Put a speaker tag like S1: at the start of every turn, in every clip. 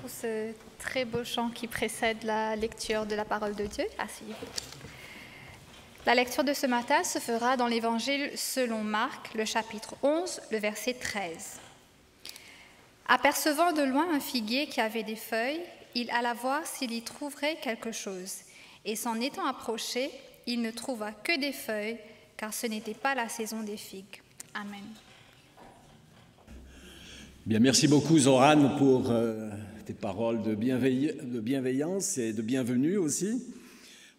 S1: Ce très beau chant qui précède la lecture de la parole de Dieu. Asseyez-vous. La lecture de ce matin se fera dans l'Évangile selon Marc, le chapitre 11, le verset 13. Apercevant de loin un figuier qui avait des feuilles, il alla voir s'il y trouverait quelque chose. Et s'en étant approché, il ne trouva que des feuilles, car ce n'était pas la saison des figues. Amen.
S2: Bien, merci beaucoup Zoran pour tes paroles de bienveillance et de bienvenue aussi,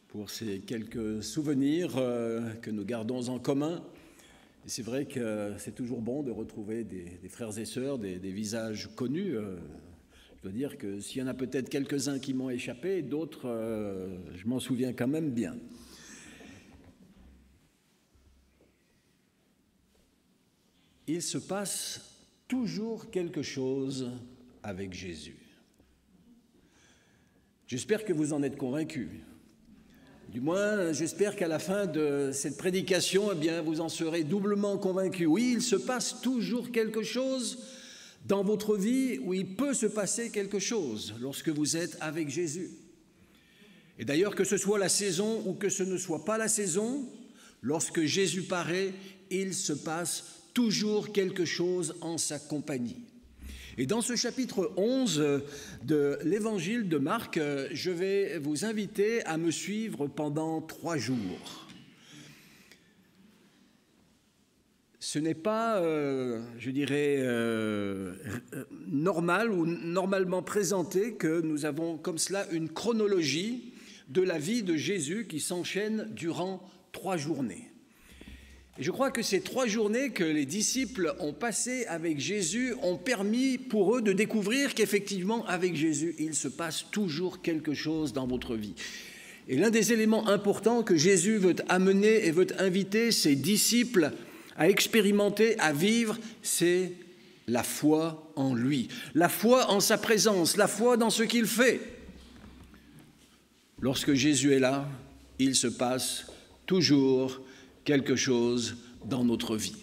S2: pour ces quelques souvenirs que nous gardons en commun. Et c'est vrai que c'est toujours bon de retrouver des frères et sœurs, des visages connus. Je dois dire que s'il y en a peut-être quelques-uns qui m'ont échappé, d'autres, je m'en souviens quand même bien. Il se passe toujours quelque chose avec Jésus. J'espère que vous en êtes convaincus. Du moins, j'espère qu'à la fin de cette prédication, eh bien, vous en serez doublement convaincus. Oui, il se passe toujours quelque chose dans votre vie où il peut se passer quelque chose lorsque vous êtes avec Jésus. Et d'ailleurs, que ce soit la saison ou que ce ne soit pas la saison, lorsque Jésus paraît, il se passe toujours quelque chose en sa compagnie. Et dans ce chapitre 11 de l'Évangile de Marc, je vais vous inviter à me suivre pendant 3 jours. Ce n'est pas, je dirais, normal ou normalement présenté que nous avons comme cela une chronologie de la vie de Jésus qui s'enchaîne durant 3 journées. Et je crois que ces 3 journées que les disciples ont passées avec Jésus ont permis pour eux de découvrir qu'effectivement, avec Jésus, il se passe toujours quelque chose dans votre vie. Et l'un des éléments importants que Jésus veut amener et veut inviter ses disciples à expérimenter, à vivre, c'est la foi en lui, la foi en sa présence, la foi dans ce qu'il fait. Lorsque Jésus est là, il se passe toujours quelque chose dans notre vie.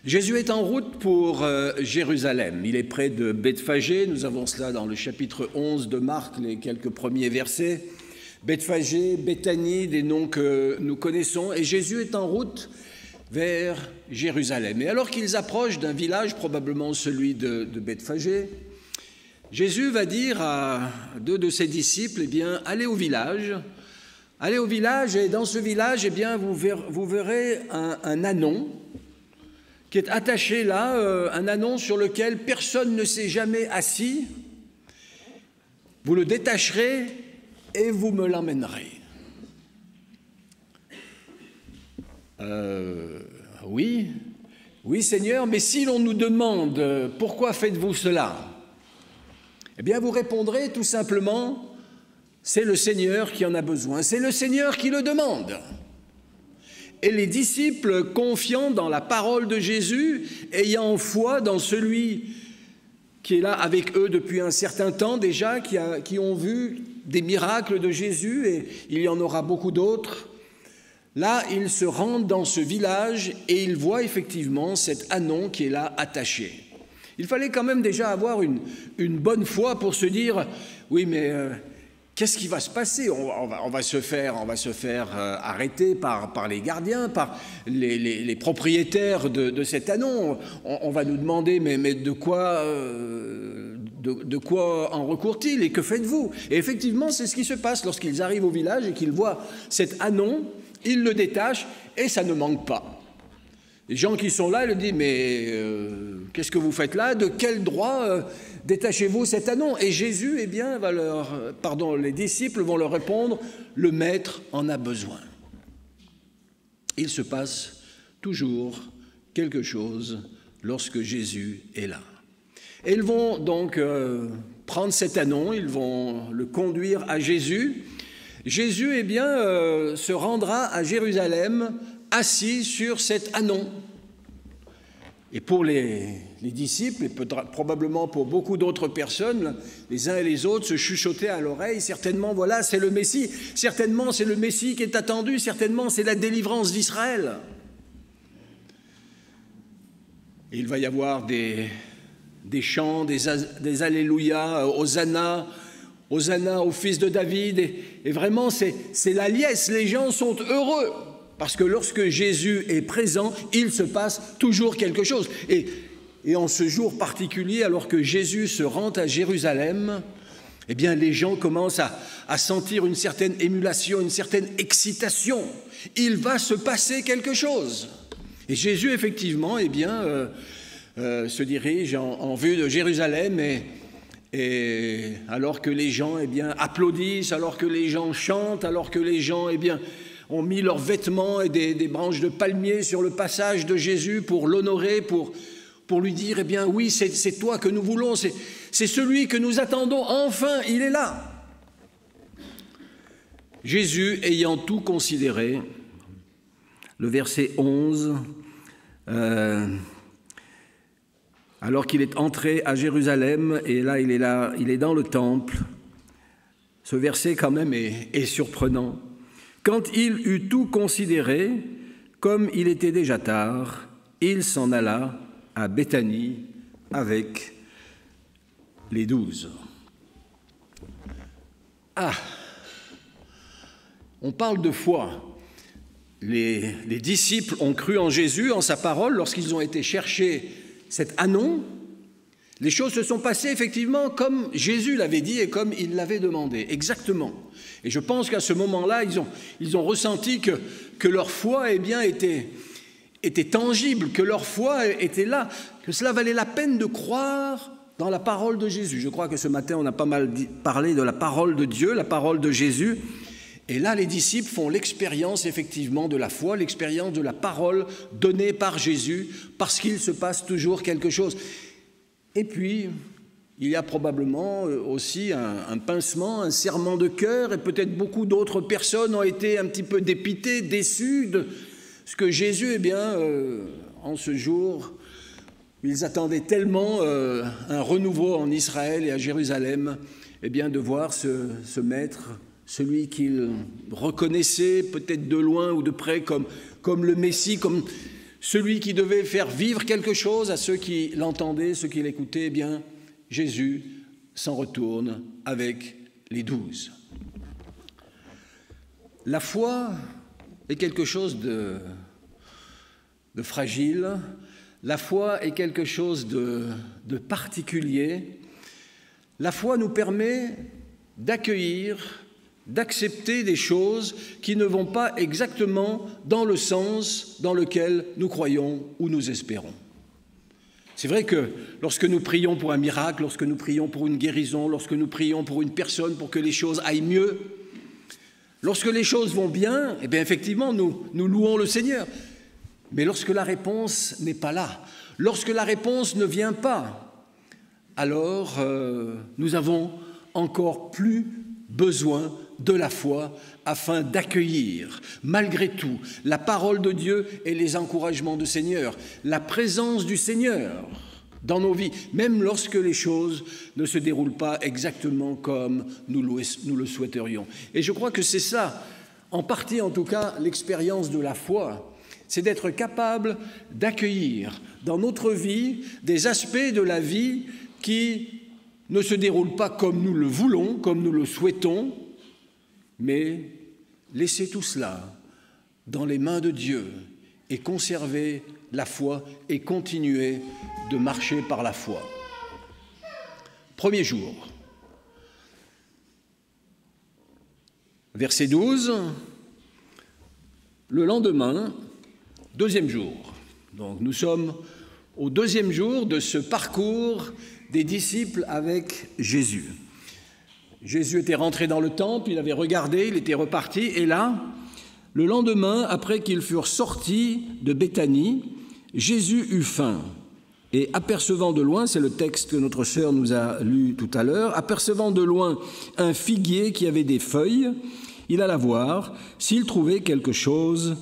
S2: Jésus est en route pour Jérusalem. Il est près de Bethphagée. Nous avons cela dans le chapitre 11 de Marc, les quelques premiers versets. Bethphagée, Béthanie, des noms que nous connaissons. Et Jésus est en route vers Jérusalem. Et alors qu'ils approchent d'un village, probablement celui de Bethphagée, Jésus va dire à 2 de ses disciples, eh bien, allez au village, et dans ce village, eh bien, vous verrez un ânon qui est attaché là, un ânon sur lequel personne ne s'est jamais assis. Vous le détacherez et vous me l'emmènerez. Oui Seigneur, mais si l'on nous demande pourquoi faites-vous cela, eh bien vous répondrez tout simplement, c'est le Seigneur qui en a besoin, c'est le Seigneur qui le demande. Et les disciples, confiants dans la parole de Jésus, ayant foi dans celui qui est là avec eux depuis un certain temps déjà, qui ont vu des miracles de Jésus, et il y en aura beaucoup d'autres, là, ils se rendent dans ce village et ils voient effectivement cet ânon qui est là attaché. Il fallait quand même déjà avoir une bonne foi pour se dire, oui, mais qu'est-ce qui va se passer ? On va se faire arrêter par les gardiens, par les propriétaires de cet ânon. On va nous demander, mais de quoi en recourt-il et que faites-vous ? Et effectivement, c'est ce qui se passe lorsqu'ils arrivent au village et qu'ils voient cet ânon, ils le détachent et ça ne manque pas. Les gens qui sont là, ils disent, mais qu'est-ce que vous faites là ? De quel droit détachez-vous cet ânon ? Et Jésus, eh bien, les disciples vont leur répondre, le maître en a besoin. Il se passe toujours quelque chose lorsque Jésus est là. Et ils vont donc prendre cet ânon, ils vont le conduire à Jésus. Jésus, eh bien, se rendra à Jérusalem assis sur cet ânon. Et pour les disciples, et probablement pour beaucoup d'autres personnes, les uns et les autres se chuchotaient à l'oreille, certainement, voilà, c'est le Messie, certainement c'est le Messie qui est attendu, certainement c'est la délivrance d'Israël. Et il va y avoir des chants, des Alléluia, Hosanna, Hosanna au fils de David, et vraiment c'est la liesse, les gens sont heureux. Parce que lorsque Jésus est présent, il se passe toujours quelque chose. Et en ce jour particulier, alors que Jésus se rend à Jérusalem, eh bien, les gens commencent à sentir une certaine émulation, une certaine excitation. Il va se passer quelque chose. Et Jésus, effectivement, eh bien, se dirige en vue de Jérusalem et alors que les gens, eh bien, applaudissent, alors que les gens chantent, alors que les gens, eh bien, ont mis leurs vêtements et des branches de palmier sur le passage de Jésus pour l'honorer, pour lui dire, eh bien oui, c'est toi que nous voulons, c'est celui que nous attendons, enfin, il est là. Jésus, ayant tout considéré, le verset 11, alors qu'il est entré à Jérusalem, et là, il est dans le temple, ce verset quand même est surprenant. Quand il eut tout considéré, comme il était déjà tard, il s'en alla à Béthanie avec les 12. Ah, on parle de foi. Les disciples ont cru en Jésus, en sa parole, lorsqu'ils ont été chercher cet ânon. Les choses se sont passées effectivement comme Jésus l'avait dit et comme il l'avait demandé, exactement. Et je pense qu'à ce moment-là, ils ont ressenti que leur foi eh bien, était tangible, que leur foi était là, que cela valait la peine de croire dans la parole de Jésus. Je crois que ce matin, on a pas mal parlé de la parole de Dieu, la parole de Jésus. Et là, les disciples font l'expérience effectivement de la foi, l'expérience de la parole donnée par Jésus, parce qu'il se passe toujours quelque chose. Et puis, il y a probablement aussi un pincement, un serrement de cœur, et peut-être beaucoup d'autres personnes ont été un petit peu dépitées, déçues de ce que Jésus, eh bien, en ce jour, ils attendaient tellement un renouveau en Israël et à Jérusalem, eh bien, de voir ce maître, celui qu'ils reconnaissaient peut-être de loin ou de près comme le Messie, comme celui qui devait faire vivre quelque chose à ceux qui l'entendaient, ceux qui l'écoutaient, eh bien, Jésus s'en retourne avec les 12. La foi est quelque chose de fragile, la foi est quelque chose de particulier. La foi nous permet d'accueillir, d'accepter des choses qui ne vont pas exactement dans le sens dans lequel nous croyons ou nous espérons. C'est vrai que lorsque nous prions pour un miracle, lorsque nous prions pour une guérison, lorsque nous prions pour une personne, pour que les choses aillent mieux, lorsque les choses vont bien, eh bien effectivement, nous louons le Seigneur. Mais lorsque la réponse n'est pas là, lorsque la réponse ne vient pas, alors nous avons encore plus besoin de la foi afin d'accueillir, malgré tout, la parole de Dieu et les encouragements du Seigneur, la présence du Seigneur dans nos vies, même lorsque les choses ne se déroulent pas exactement comme nous le souhaiterions. Et je crois que c'est ça, en partie en tout cas, l'expérience de la foi, c'est d'être capable d'accueillir dans notre vie des aspects de la vie qui ne se déroulent pas comme nous le voulons, comme nous le souhaitons, mais laisser tout cela dans les mains de Dieu et conserver la foi et continuer de marcher par la foi. Premier jour. Verset 12. Le lendemain, deuxième jour. Donc nous sommes au deuxième jour de ce parcours des disciples avec Jésus. Jésus était rentré dans le temple, il avait regardé, il était reparti, et là, le lendemain, après qu'ils furent sortis de Béthanie, Jésus eut faim, et apercevant de loin, c'est le texte que notre sœur nous a lu tout à l'heure, apercevant de loin un figuier qui avait des feuilles, il alla voir s'il trouvait quelque chose,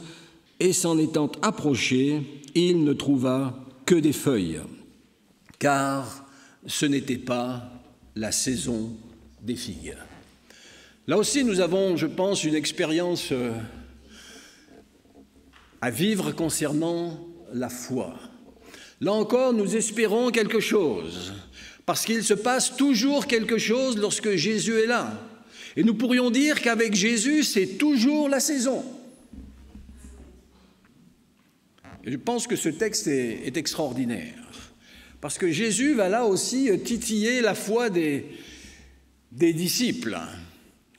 S2: et s'en étant approché, il ne trouva que des feuilles, car ce n'était pas la saison des figues. Là aussi, nous avons, je pense, une expérience à vivre concernant la foi. Là encore, nous espérons quelque chose, parce qu'il se passe toujours quelque chose lorsque Jésus est là. Et nous pourrions dire qu'avec Jésus, c'est toujours la saison. Et je pense que ce texte est extraordinaire, parce que Jésus va là aussi titiller la foi des disciples.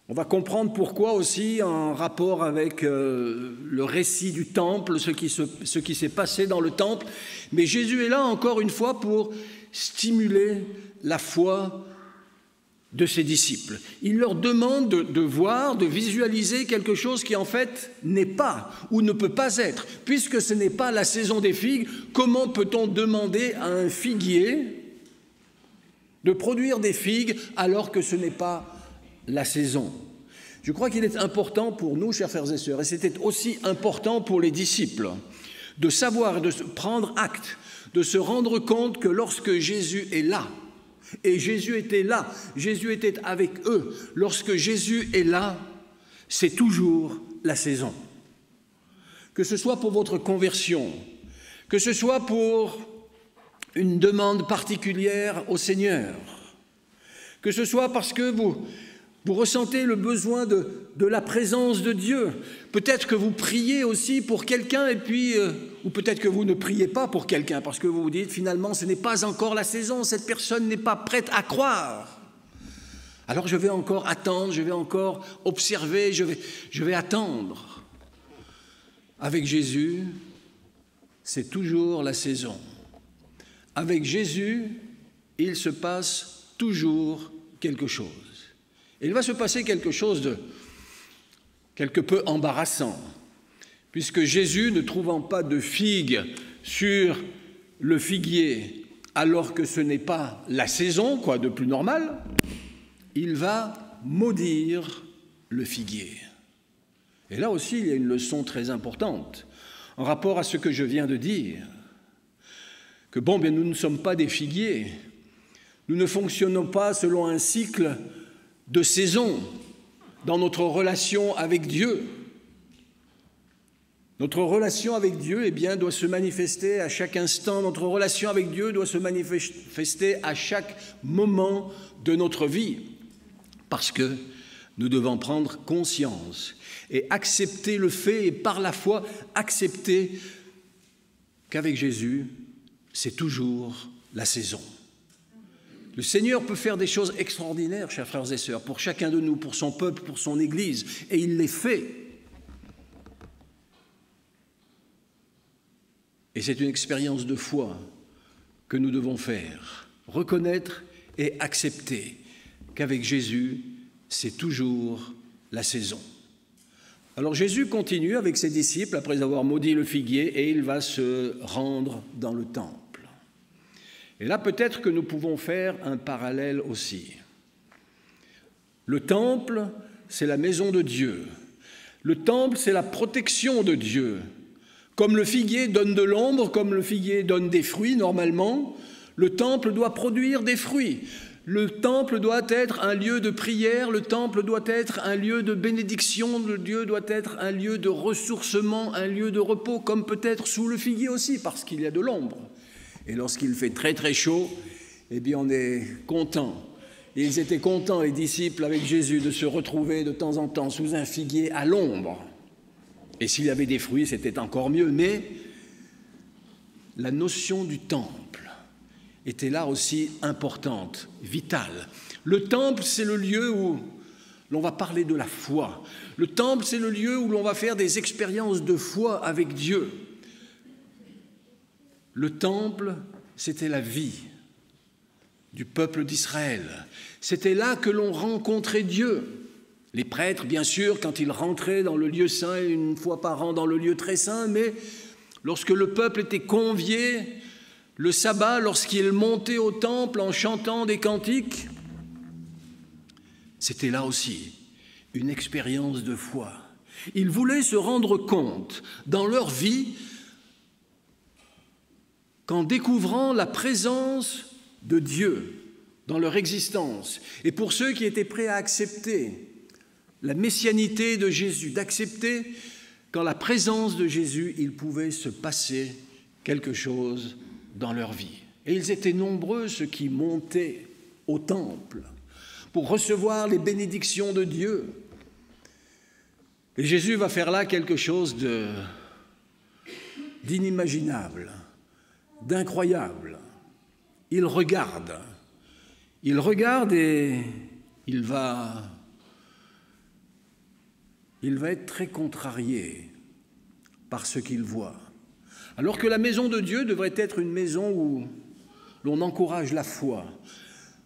S2: On va comprendre pourquoi aussi en rapport avec le récit du temple, ce qui s'est passé dans le temple. Mais Jésus est là encore une fois pour stimuler la foi de ses disciples. Il leur demande de voir, de visualiser quelque chose qui en fait n'est pas ou ne peut pas être. Puisque ce n'est pas la saison des figues, comment peut-on demander à un figuier de produire des figues alors que ce n'est pas la saison? Je crois qu'il est important pour nous, chers frères et sœurs, et c'était aussi important pour les disciples, de savoir, de prendre acte, de se rendre compte que lorsque Jésus est là, et Jésus était là, Jésus était avec eux, lorsque Jésus est là, c'est toujours la saison. Que ce soit pour votre conversion, que ce soit pour une demande particulière au Seigneur, que ce soit parce que vous ressentez le besoin de la présence de Dieu. Peut-être que vous priez aussi pour quelqu'un, et puis, ou peut-être que vous ne priez pas pour quelqu'un, parce que vous vous dites finalement ce n'est pas encore la saison, cette personne n'est pas prête à croire. Alors je vais encore attendre, je vais encore observer, je vais attendre. Avec Jésus, c'est toujours la saison. Avec Jésus, il se passe toujours quelque chose. Et il va se passer quelque chose de quelque peu embarrassant, puisque Jésus, ne trouvant pas de figues sur le figuier, alors que ce n'est pas la saison, quoi, de plus normal, il va maudire le figuier. Et là aussi, il y a une leçon très importante en rapport à ce que je viens de dire, que bon, bien, nous ne sommes pas des figuiers, nous ne fonctionnons pas selon un cycle de saison dans notre relation avec Dieu. Notre relation avec Dieu, eh bien, doit se manifester à chaque instant. Notre relation avec Dieu doit se manifester à chaque moment de notre vie, parce que nous devons prendre conscience et accepter le fait, et par la foi, accepter qu'avec Jésus, c'est toujours la saison. Le Seigneur peut faire des choses extraordinaires, chers frères et sœurs, pour chacun de nous, pour son peuple, pour son Église, et il les fait. Et c'est une expérience de foi que nous devons faire, reconnaître et accepter qu'avec Jésus, c'est toujours la saison. Alors Jésus continue avec ses disciples après avoir maudit le figuier, et il va se rendre dans le temple. Et là, peut-être que nous pouvons faire un parallèle aussi. Le temple, c'est la maison de Dieu. Le temple, c'est la protection de Dieu. Comme le figuier donne de l'ombre, comme le figuier donne des fruits, normalement, le temple doit produire des fruits. Le temple doit être un lieu de prière, le temple doit être un lieu de bénédiction, le Dieu doit être un lieu de ressourcement, un lieu de repos, comme peut-être sous le figuier aussi, parce qu'il y a de l'ombre. Et lorsqu'il fait très très chaud, eh bien on est content. Et ils étaient contents, les disciples, avec Jésus, de se retrouver de temps en temps sous un figuier à l'ombre. Et s'il y avait des fruits, c'était encore mieux. Mais la notion du temple était là aussi importante, vitale. Le temple, c'est le lieu où l'on va parler de la foi. Le temple, c'est le lieu où l'on va faire des expériences de foi avec Dieu. Le temple, c'était la vie du peuple d'Israël. C'était là que l'on rencontrait Dieu. Les prêtres, bien sûr, quand ils rentraient dans le lieu saint, une fois par an dans le lieu très saint, mais lorsque le peuple était convié le sabbat, lorsqu'il montait au temple en chantant des cantiques, c'était là aussi une expérience de foi. Ils voulaient se rendre compte dans leur vie qu'en découvrant la présence de Dieu dans leur existence, et pour ceux qui étaient prêts à accepter la messianité de Jésus, d'accepter qu'en la présence de Jésus, il pouvait se passer quelque chose dans leur vie. Et ils étaient nombreux, ceux qui montaient au temple pour recevoir les bénédictions de Dieu. Et Jésus va faire là quelque chose d'inimaginable, d'incroyable. Il regarde et il va être très contrarié par ce qu'il voit. Alors que la maison de Dieu devrait être une maison où l'on encourage la foi,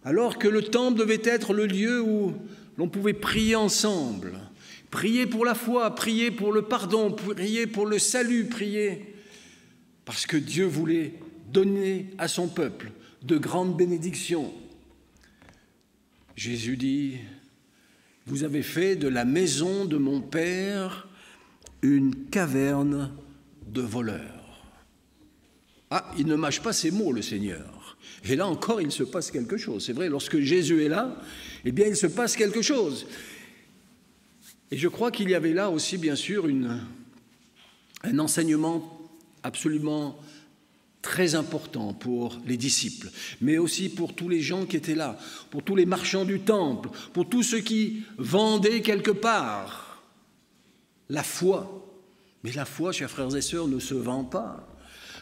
S2: alors que le temple devait être le lieu où l'on pouvait prier ensemble, prier pour la foi, prier pour le pardon, prier pour le salut, prier parce que Dieu voulait donner à son peuple de grandes bénédictions. Jésus dit: vous avez fait de la maison de mon Père une caverne de voleurs. Ah, il ne mâche pas ses mots, le Seigneur. Et là encore, il se passe quelque chose. C'est vrai, lorsque Jésus est là, eh bien, il se passe quelque chose. Et je crois qu'il y avait là aussi, bien sûr, un enseignement absolument très important pour les disciples, mais aussi pour tous les gens qui étaient là, pour tous les marchands du temple, pour tous ceux qui vendaient quelque part. La foi. Mais la foi, chers frères et sœurs, ne se vend pas.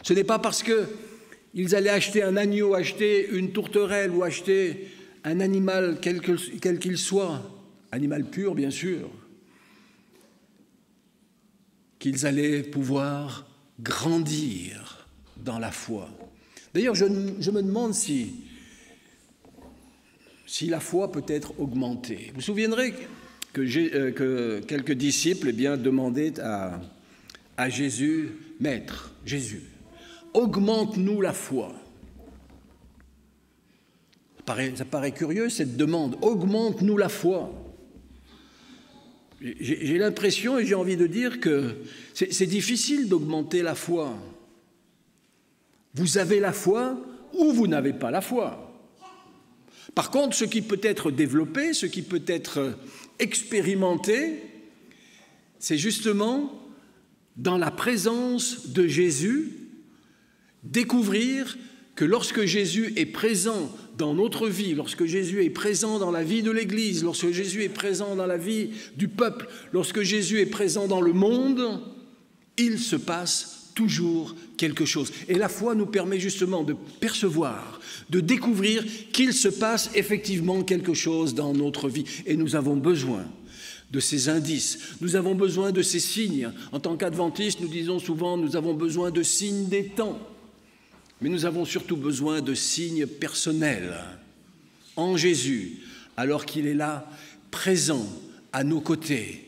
S2: Ce n'est pas parce qu'ils allaient acheter un agneau, acheter une tourterelle ou acheter un animal quel qu'il soit, animal pur bien sûr, qu'ils allaient pouvoir grandir dans la foi. D'ailleurs, je me demande si la foi peut être augmentée. Vous vous souviendrez que quelques disciples demandaient à Jésus: Maître, Jésus, augmente-nous la foi. Ça paraît curieux cette demande, augmente-nous la foi. J'ai l'impression et j'ai envie de dire que c'est difficile d'augmenter la foi. Vous avez la foi ou vous n'avez pas la foi. Par contre, ce qui peut être développé, ce qui peut être expérimenté, c'est justement dans la présence de Jésus, découvrir que lorsque Jésus est présent dans notre vie, lorsque Jésus est présent dans la vie de l'Église, lorsque Jésus est présent dans la vie du peuple, lorsque Jésus est présent dans le monde, il se passe toujours quelque chose. Et la foi nous permet justement de percevoir, de découvrir qu'il se passe effectivement quelque chose dans notre vie. Et nous avons besoin de ces indices, nous avons besoin de ces signes. En tant qu'adventistes, nous disons souvent, nous avons besoin de signes des temps. Mais nous avons surtout besoin de signes personnels en Jésus, alors qu'il est là, présent à nos côtés,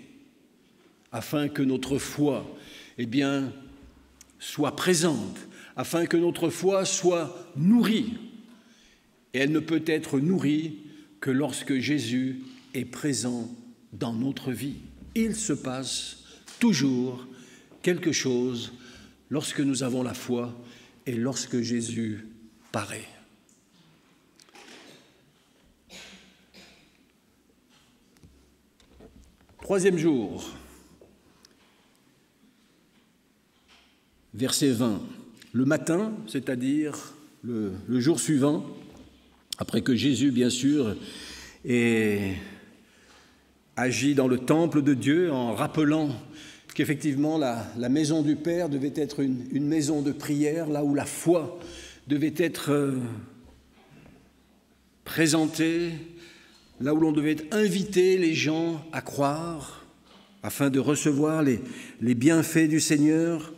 S2: afin que notre foi, soit présente, afin que notre foi soit nourrie. Et elle ne peut être nourrie que lorsque Jésus est présent dans notre vie. Il se passe toujours quelque chose lorsque nous avons la foi et lorsque Jésus paraît. Troisième jour, verset 20. Le matin, c'est-à-dire le jour suivant, après que Jésus, bien sûr, ait agi dans le temple de Dieu en rappelant qu'effectivement la maison du Père devait être une maison de prière, là où la foi devait être présentée, là où l'on devait inviter les gens à croire, afin de recevoir les bienfaits du Seigneur.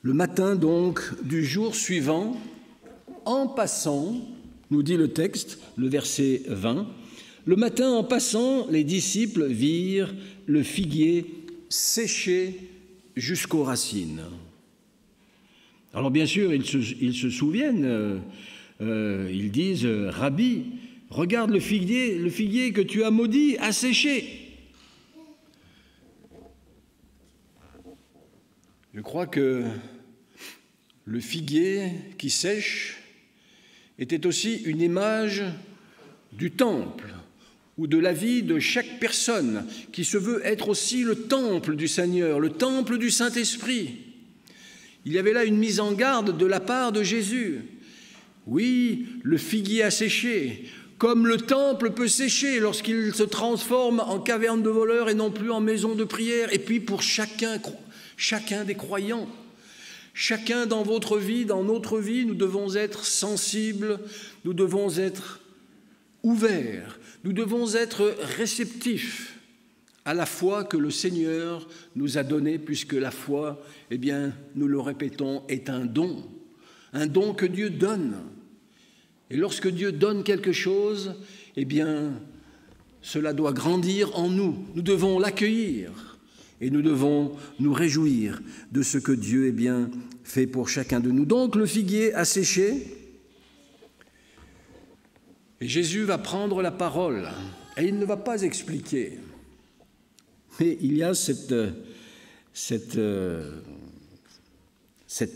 S2: Le matin donc du jour suivant, en passant, nous dit le texte, le verset 20, le matin en passant, les disciples virent le figuier séché jusqu'aux racines. Alors bien sûr, ils se souviennent, ils disent, Rabbi, regarde le figuier que tu as maudit a séché. Je crois que le figuier qui sèche était aussi une image du temple ou de la vie de chaque personne qui se veut être aussi le temple du Seigneur, le temple du Saint-Esprit. Il y avait là une mise en garde de la part de Jésus. Oui, le figuier a séché, comme le temple peut sécher lorsqu'il se transforme en caverne de voleurs et non plus en maison de prière. Et puis pour chacun des croyants, chacun dans votre vie, dans notre vie, nous devons être sensibles, nous devons être ouverts, nous devons être réceptifs à la foi que le Seigneur nous a donnée, puisque la foi, eh bien, nous le répétons, est un don que Dieu donne. Et lorsque Dieu donne quelque chose, eh bien, cela doit grandir en nous. Nous devons l'accueillir et nous devons nous réjouir de ce que Dieu, eh bien, fait pour chacun de nous. Donc, le figuier a séché et Jésus va prendre la parole et il ne va pas expliquer. Mais il y a cette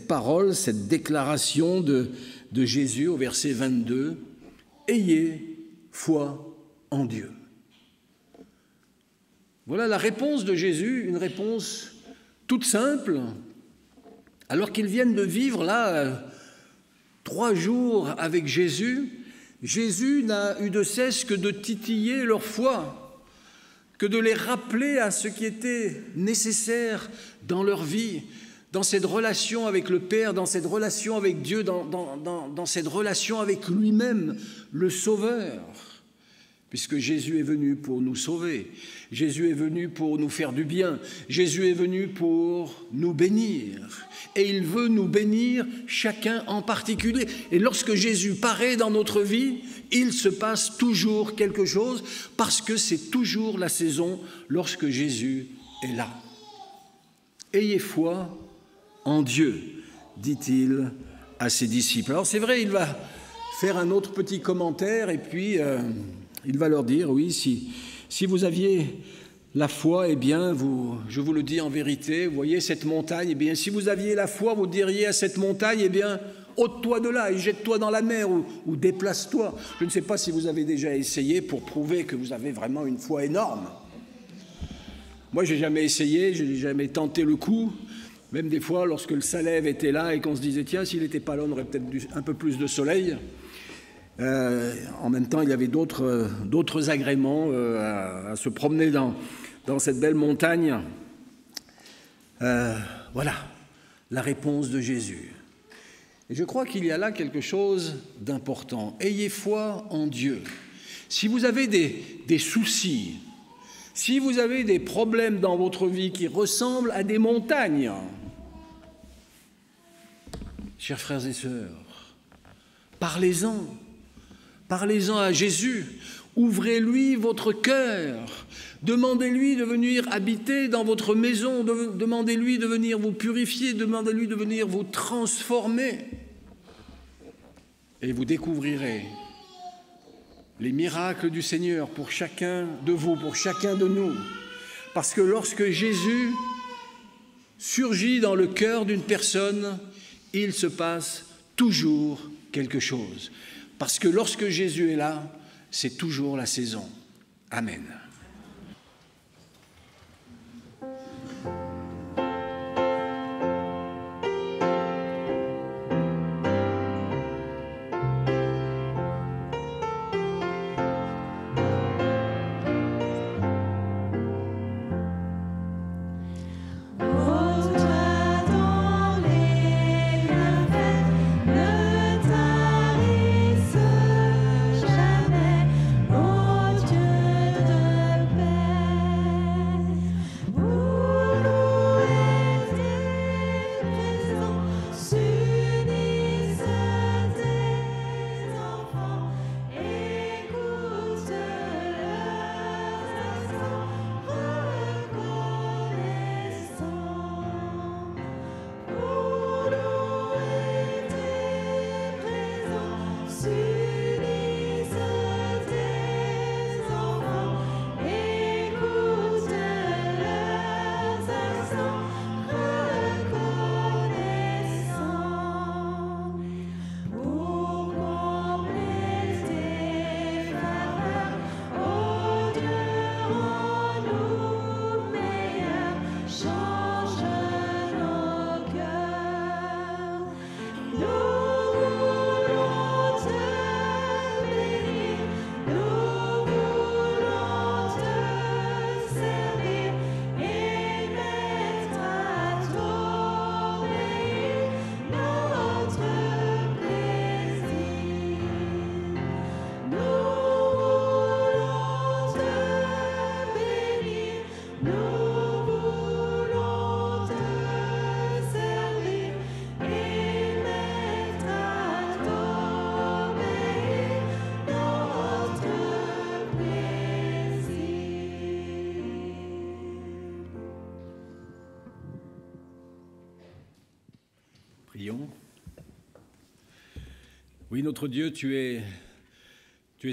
S2: parole, cette déclaration de Jésus au verset 22, « Ayez foi en Dieu ». Voilà la réponse de Jésus, une réponse toute simple, alors qu'ils viennent de vivre là 3 jours avec Jésus. Jésus n'a eu de cesse que de titiller leur foi, que de les rappeler à ce qui était nécessaire dans leur vie, dans cette relation avec le Père, dans cette relation avec Dieu, dans cette relation avec lui-même, le Sauveur. Puisque Jésus est venu pour nous sauver, Jésus est venu pour nous faire du bien, Jésus est venu pour nous bénir. Et il veut nous bénir chacun en particulier. Et lorsque Jésus paraît dans notre vie, il se passe toujours quelque chose, parce que c'est toujours la saison lorsque Jésus est là. Ayez foi en Dieu, dit-il à ses disciples. Alors c'est vrai, il va faire un autre petit commentaire et puis il va leur dire, oui, si vous aviez la foi, eh bien, je vous le dis en vérité, vous voyez cette montagne, eh bien, si vous aviez la foi, vous diriez à cette montagne, eh bien, ôte-toi de là et jette-toi dans la mer ou déplace-toi. Je ne sais pas si vous avez déjà essayé pour prouver que vous avez vraiment une foi énorme. Moi, j'ai jamais essayé, je n'ai jamais tenté le coup. Même des fois, lorsque le Salève était là et qu'on se disait, tiens, s'il n'était pas là, on aurait peut-être un peu plus de soleil. En même temps, il y avait d'autres agréments à se promener dans cette belle montagne. Voilà la réponse de Jésus. Et je crois qu'il y a là quelque chose d'important. Ayez foi en Dieu. Si vous avez des soucis, si vous avez des problèmes dans votre vie qui ressemblent à des montagnes, chers frères et sœurs, parlez-en à Jésus, ouvrez-lui votre cœur, demandez-lui de venir habiter dans votre maison, demandez-lui de venir vous purifier, demandez-lui de venir vous transformer, et vous découvrirez les miracles du Seigneur pour chacun de vous, pour chacun de nous. Parce que lorsque Jésus surgit dans le cœur d'une personne, il se passe toujours quelque chose. Parce que lorsque Jésus est là, c'est toujours la saison. Amen.
S3: Ne tarisse jamais, ô Dieu de
S2: Prions. Oui, notre Dieu, tu es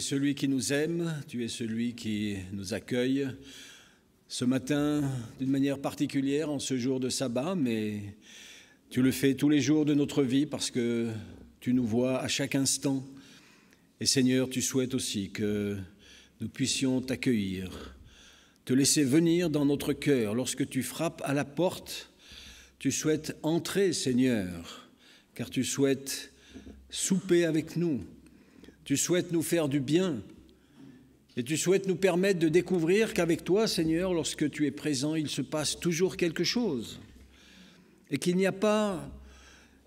S2: celui qui nous aime, tu es celui qui nous accueille ce matin d'une manière particulière en ce jour de sabbat, mais tu le fais tous les jours de notre vie parce que tu nous vois à chaque instant. Et Seigneur, tu souhaites aussi que nous puissions t'accueillir, te laisser venir dans notre cœur. Lorsque tu frappes à la porte, tu souhaites entrer, Seigneur, car tu souhaites souper avec nous. Tu souhaites nous faire du bien et tu souhaites nous permettre de découvrir qu'avec toi, Seigneur, lorsque tu es présent, il se passe toujours quelque chose et qu'il n'y a pas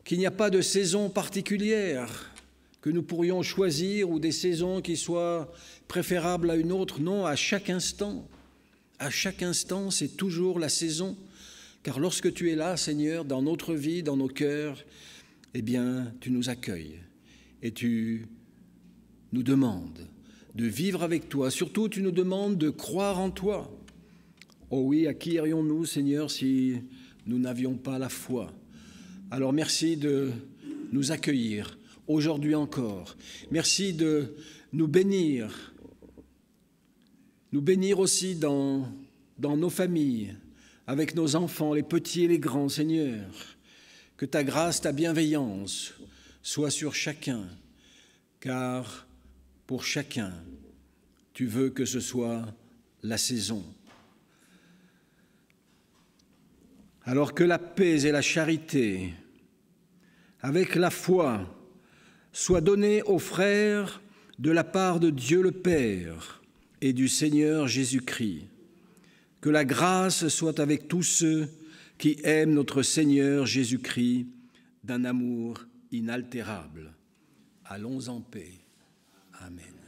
S2: de saison particulière que nous pourrions choisir ou des saisons qui soient préférables à une autre. Non, à chaque instant, c'est toujours la saison, car lorsque tu es là, Seigneur, dans notre vie, dans nos cœurs, eh bien, tu nous accueilles et tu nous demandes de vivre avec toi. Surtout, tu nous demandes de croire en toi. Oh oui, à qui irions-nous, Seigneur, si nous n'avions pas la foi? Alors merci de nous accueillir aujourd'hui encore. Merci de nous bénir aussi dans nos familles, avec nos enfants, les petits et les grands, Seigneur. Que ta grâce, ta bienveillance soit sur chacun, car pour chacun, tu veux que ce soit la saison. Alors que la paix et la charité, avec la foi, soient données aux frères de la part de Dieu le Père et du Seigneur Jésus-Christ. Que la grâce soit avec tous ceux qui aiment notre Seigneur Jésus-Christ d'un amour inaltérable. Allons en paix. Amen.